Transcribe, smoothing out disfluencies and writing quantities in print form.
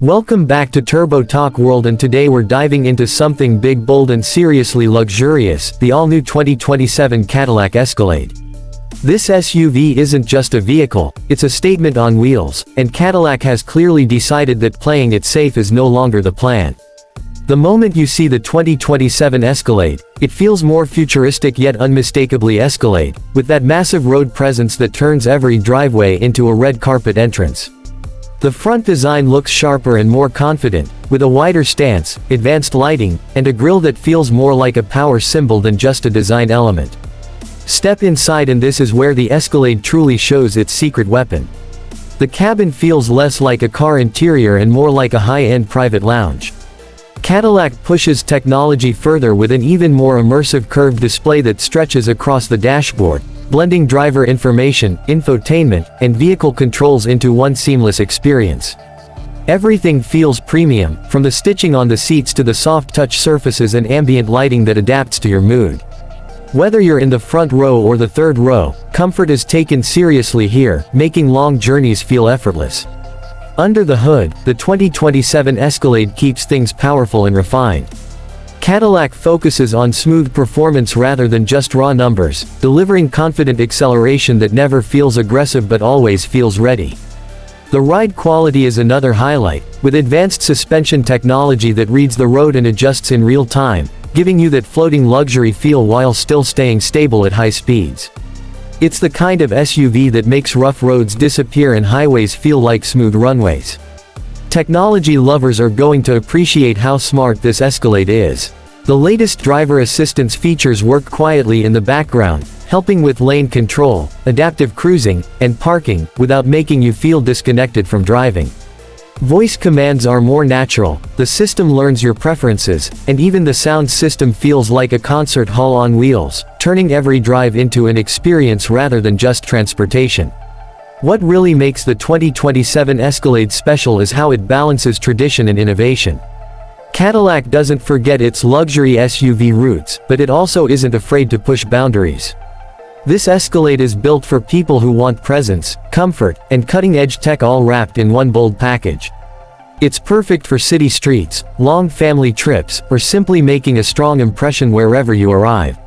Welcome back to Turbo Talk World, and today we're diving into something big, bold and seriously luxurious, the all-new 2027 Cadillac Escalade. This SUV isn't just a vehicle, it's a statement on wheels, and Cadillac has clearly decided that playing it safe is no longer the plan. The moment you see the 2027 Escalade, it feels more futuristic yet unmistakably Escalade, with that massive road presence that turns every driveway into a red carpet entrance. The front design looks sharper and more confident, with a wider stance, advanced lighting, and a grille that feels more like a power symbol than just a design element. Step inside and this is where the Escalade truly shows its secret weapon. The cabin feels less like a car interior and more like a high-end private lounge. Cadillac pushes technology further with an even more immersive curved display that stretches across the dashboard, blending driver information, infotainment, and vehicle controls into one seamless experience. Everything feels premium, from the stitching on the seats to the soft touch surfaces and ambient lighting that adapts to your mood. Whether you're in the front row or the third row, comfort is taken seriously here, making long journeys feel effortless. Under the hood, the 2027 Escalade keeps things powerful and refined. Cadillac focuses on smooth performance rather than just raw numbers, delivering confident acceleration that never feels aggressive but always feels ready. The ride quality is another highlight, with advanced suspension technology that reads the road and adjusts in real time, giving you that floating luxury feel while still staying stable at high speeds. It's the kind of SUV that makes rough roads disappear and highways feel like smooth runways. Technology lovers are going to appreciate how smart this Escalade is. The latest driver assistance features work quietly in the background, helping with lane control, adaptive cruising, and parking, without making you feel disconnected from driving. Voice commands are more natural, the system learns your preferences, and even the sound system feels like a concert hall on wheels, turning every drive into an experience rather than just transportation. What really makes the 2027 Escalade special is how it balances tradition and innovation. Cadillac doesn't forget its luxury SUV roots, but it also isn't afraid to push boundaries. This Escalade is built for people who want presence, comfort, and cutting-edge tech all wrapped in one bold package. It's perfect for city streets, long family trips, or simply making a strong impression wherever you arrive.